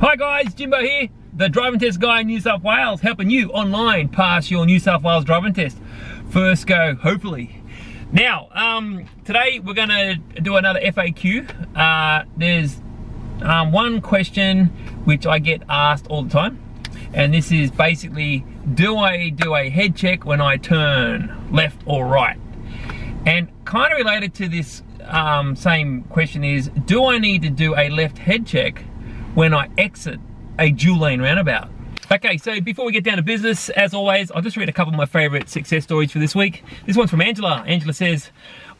Hi guys, Jimbo here, the driving test guy in New South Wales, helping you online pass your New South Wales driving test. First go, hopefully. Now, today we're gonna do another FAQ. There's one question which I get asked all the time, and this is basically, do I do a head check when I turn left or right? And kind of related to this same question is, do I need to do a left head check when I exit a dual lane roundabout? Okay, so before we get down to business, as always, I'll just read a couple of my favorite success stories for this week. This one's from Angela. Angela says,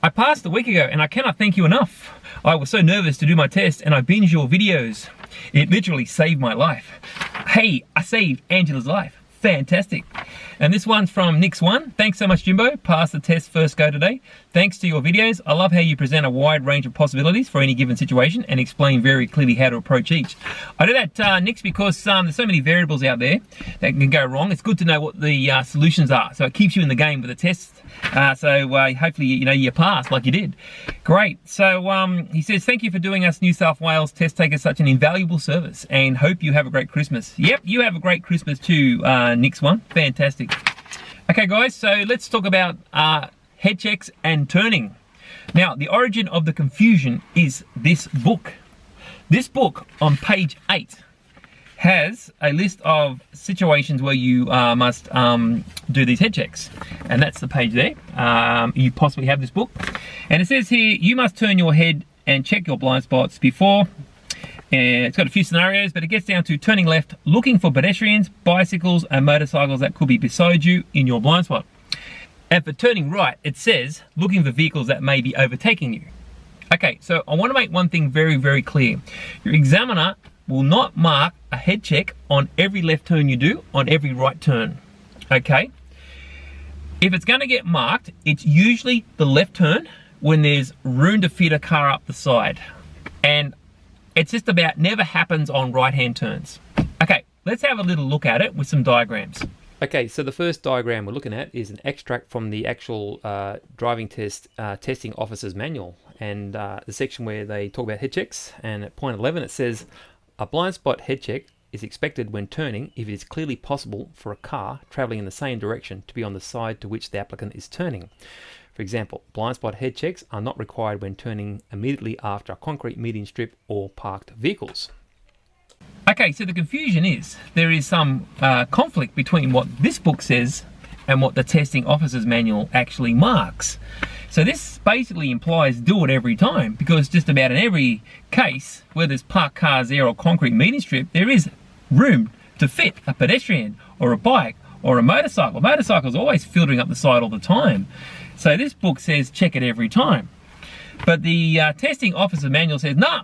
I passed a week ago and I cannot thank you enough. I was so nervous to do my test and I binged your videos. It literally saved my life. Hey, I saved Angela's life. Fantastic. And this one's from Nix1. Thanks so much, Jimbo. Passed the test first go today. Thanks to your videos. I love how you present a wide range of possibilities for any given situation and explain very clearly how to approach each. I do that, Nix, because there's so many variables out there that can go wrong. It's good to know what the solutions are. So it keeps you in the game with the test. Hopefully, you pass like you did. Great. So he says, thank you for doing us New South Wales test takers such an invaluable service and hope you have a great Christmas. Yep, you have a great Christmas too, Nix1. Fantastic. Okay guys, so let's talk about head checks and turning. Now, the origin of the confusion is this book. This book on page 8 has a list of situations where you must do these head checks. And that's the page there. You possibly have this book. And it says here, you must turn your head and check your blind spots before. It's got a few scenarios, but it gets down to turning left, looking for pedestrians, bicycles, and motorcycles that could be beside you in your blind spot. And for turning right, it says, looking for vehicles that may be overtaking you. Okay, so I want to make one thing very, very clear. Your examiner will not mark a head check on every left turn you do, on every right turn, okay? If it's gonna get marked, it's usually the left turn when there's room to fit a car up the side. And it's just about never happens on right-hand turns. Okay, let's have a little look at it with some diagrams. Okay, so the first diagram we're looking at is an extract from the actual driving test testing officer's manual, and the section where they talk about head checks. And at point 11 it says, a blind spot head check is expected when turning if it is clearly possible for a car travelling in the same direction to be on the side to which the applicant is turning. For example, blind spot head checks are not required when turning immediately after a concrete median strip or parked vehicles. Okay, so the confusion is, there is some conflict between what this book says and what the testing officer's manual actually marks. So this basically implies do it every time, because just about in every case where there's parked cars there or concrete median strip, there is room to fit a pedestrian or a bike or a motorcycle. Motorcycles are always filtering up the side all the time. So this book says check it every time. But the testing officer manual says, no,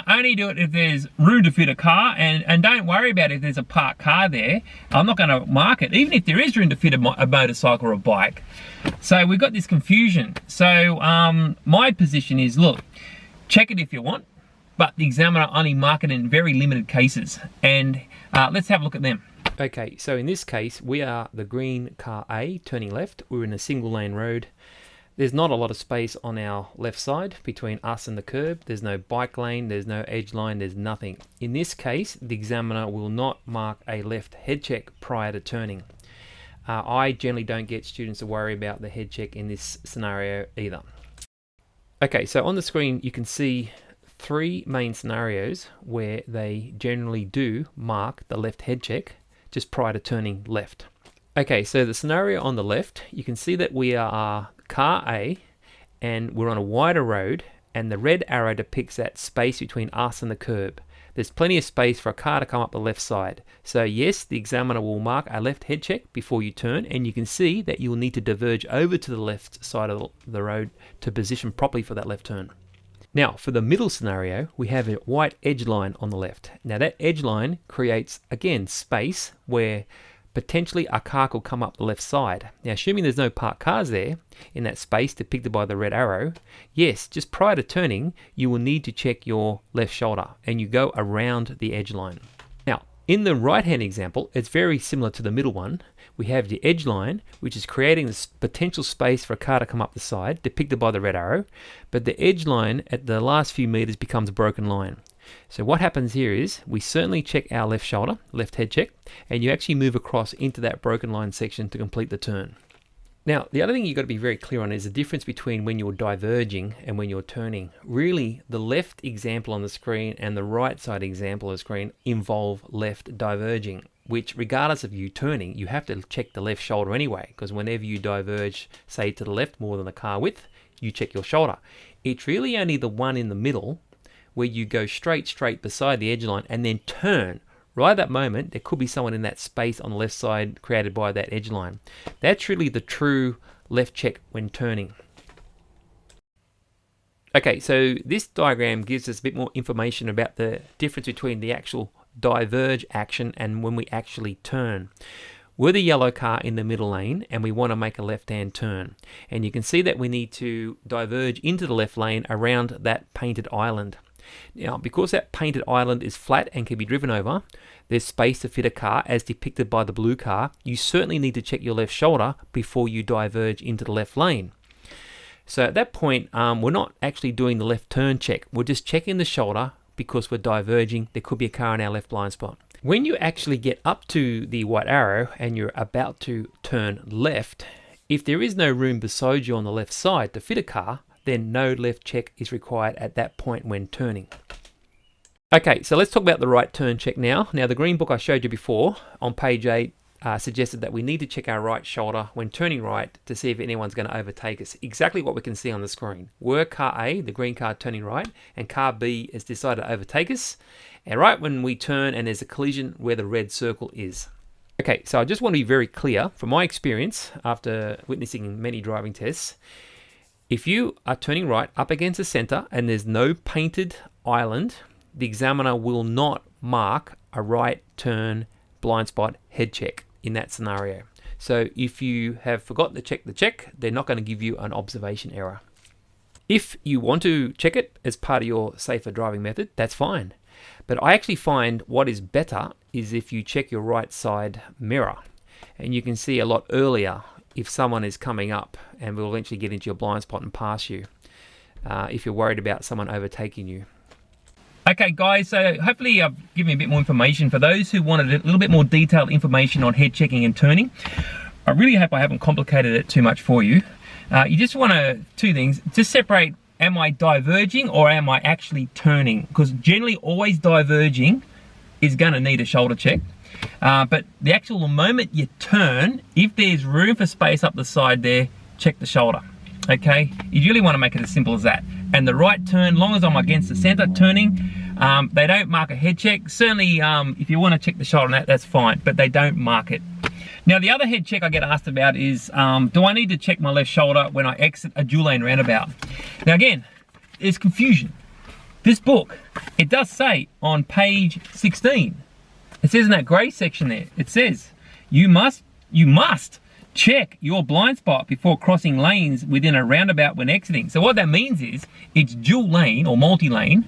only do it if there's room to fit a car, and don't worry about if there's a parked car there. I'm not gonna mark it, even if there is room to fit a motorcycle or a bike. So we've got this confusion. So my position is, look, check it if you want, but the examiner only mark it in very limited cases. And let's have a look at them. Okay, so in this case, we are the green car A turning left. We're in a single lane road. There's not a lot of space on our left side between us and the curb. There's no bike lane, there's no edge line, there's nothing. In this case, the examiner will not mark a left head check prior to turning. I generally don't get students to worry about the head check in this scenario either. Okay, so on the screen you can see three main scenarios where they generally do mark the left head check just prior to turning left. Okay, so the scenario on the left, you can see that we are car A and we're on a wider road, and the red arrow depicts that space between us and the curb. There's plenty of space for a car to come up the left side. So yes, the examiner will mark a left head check before you turn, and you can see that you will need to diverge over to the left side of the road to position properly for that left turn. Now, for the middle scenario, we have a white edge line on the left. Now that edge line creates, again, space where potentially a car could come up the left side. Now, assuming there's no parked cars there in that space depicted by the red arrow, yes, just prior to turning, you will need to check your left shoulder and you go around the edge line. Now, in the right-hand example, it's very similar to the middle one. We have the edge line, which is creating this potential space for a car to come up the side, depicted by the red arrow, but the edge line at the last few meters becomes a broken line. So what happens here is we certainly check our left shoulder, left head check, and you actually move across into that broken line section to complete the turn. Now, the other thing you've got to be very clear on is the difference between when you're diverging and when you're turning. Really, the left example on the screen and the right side example on the screen involve left diverging, which regardless of you turning, you have to check the left shoulder anyway, because whenever you diverge, say to the left more than the car width, you check your shoulder. It's really only the one in the middle where you go straight beside the edge line and then turn. Right at that moment, there could be someone in that space on the left side created by that edge line. That's really the true left check when turning. Okay, so this diagram gives us a bit more information about the difference between the actual diverge action and when we actually turn. We're the yellow car in the middle lane and we want to make a left-hand turn. And you can see that we need to diverge into the left lane around that painted island. Now, because that painted island is flat and can be driven over, there's space to fit a car as depicted by the blue car. You certainly need to check your left shoulder before you diverge into the left lane. So at that point, we're not actually doing the left turn check. We're just checking the shoulder because we're diverging. There could be a car in our left blind spot. When you actually get up to the white arrow and you're about to turn left, if there is no room beside you on the left side to fit a car, then no left check is required at that point when turning. Okay, so let's talk about the right turn check now. Now, the green book I showed you before on page 8 suggested that we need to check our right shoulder when turning right to see if anyone's going to overtake us. Exactly what we can see on the screen. We're car A, the green car, turning right, and car B has decided to overtake us. And right when we turn and there's a collision where the red circle is. Okay, so I just want to be very clear from my experience after witnessing many driving tests. If you are turning right up against the center and there's no painted island, the examiner will not mark a right turn blind spot head check in that scenario. So if you have forgotten to check the check, they're not going to give you an observation error. If you want to check it as part of your safer driving method, that's fine. But I actually find what is better is if you check your right side mirror, and you can see a lot earlier if someone is coming up and will eventually get into your blind spot and pass you, if you're worried about someone overtaking you. Okay guys, so hopefully I've given you a bit more information. For those who wanted a little bit more detailed information on head checking and turning, I really hope I haven't complicated it too much for you. You just want to, two things, just separate, am I diverging or am I actually turning? Because generally always diverging is going to need a shoulder check. But the actual moment you turn, if there's room for space up the side there, check the shoulder. Okay, you really want to make it as simple as that. And the right turn, long as I'm against the center turning, they don't mark a head check. Certainly, if you want to check the shoulder on that, that's fine, but they don't mark it. Now, the other head check I get asked about is, do I need to check my left shoulder when I exit a dual lane roundabout? Now again, there's confusion. This book, it does say on page 16, it says in that gray section there, it says, you must check your blind spot before crossing lanes within a roundabout when exiting. So what that means is, it's dual lane or multi-lane.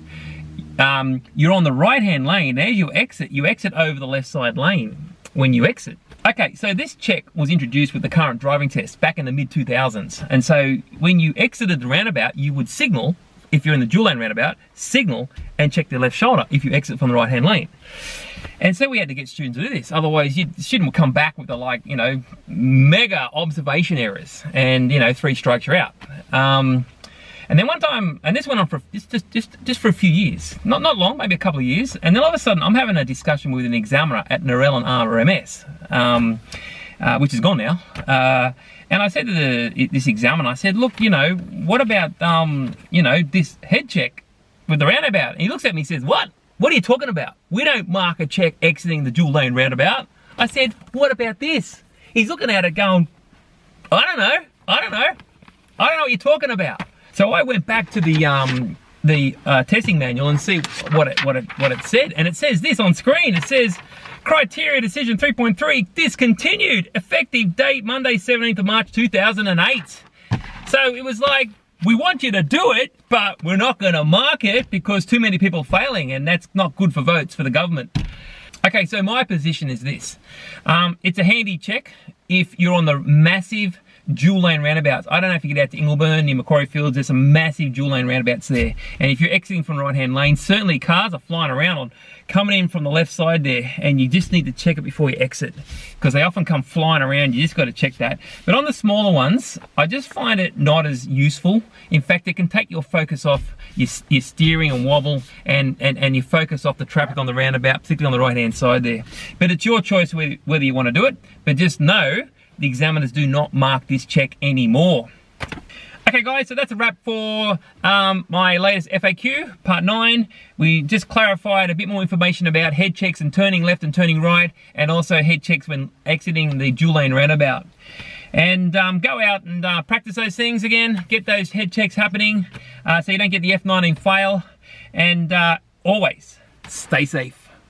You're on the right-hand lane. As you exit over the left side lane when you exit. Okay, so this check was introduced with the current driving test back in the mid-2000s. And so when you exited the roundabout, you would signal, if you're in the dual lane roundabout, signal and check the left shoulder if you exit from the right-hand lane. And so we had to get students to do this. Otherwise, the student would come back with the mega observation errors, and 3 strikes you're out. And then one time, and this went on for just for a few years, not long, maybe a couple of years. And then all of a sudden, I'm having a discussion with an examiner at Narell and RMS, which is gone now. And I said to this examiner, I said, look, what about this head check with the roundabout? And he looks at me and says, what? What are you talking about? We don't mark a check exiting the dual lane roundabout. I said, what about this? He's looking at it going, I don't know what you're talking about. So I went back to the testing manual and see what it said. And it says this on screen. It says, criteria decision 3.3 discontinued, effective date Monday 17th of March 2008. So it was like, we want you to do it, but we're not going to mark it because too many people are failing, and that's not good for votes for the government. Okay, so my position is this. It's a handy check if you're on the massive dual lane roundabouts. I don't know if you get out to Ingleburn, near Macquarie Fields, there's some massive dual lane roundabouts there. And if you're exiting from the right hand lane, certainly cars are flying around on coming in from the left side there, and you just need to check it before you exit, because they often come flying around. You just got to check that. But on the smaller ones, I just find it not as useful. In fact, it can take your focus off your steering and wobble, and your focus off the traffic on the roundabout, particularly on the right hand side there. But it's your choice whether you want to do it, but just know the examiners do not mark this check anymore. Okay guys, so that's a wrap for my latest FAQ, part 9. We just clarified a bit more information about head checks and turning left and turning right, and also head checks when exiting the dual lane roundabout. And go out and practice those things again, get those head checks happening so you don't get the F19 fail, and always stay safe.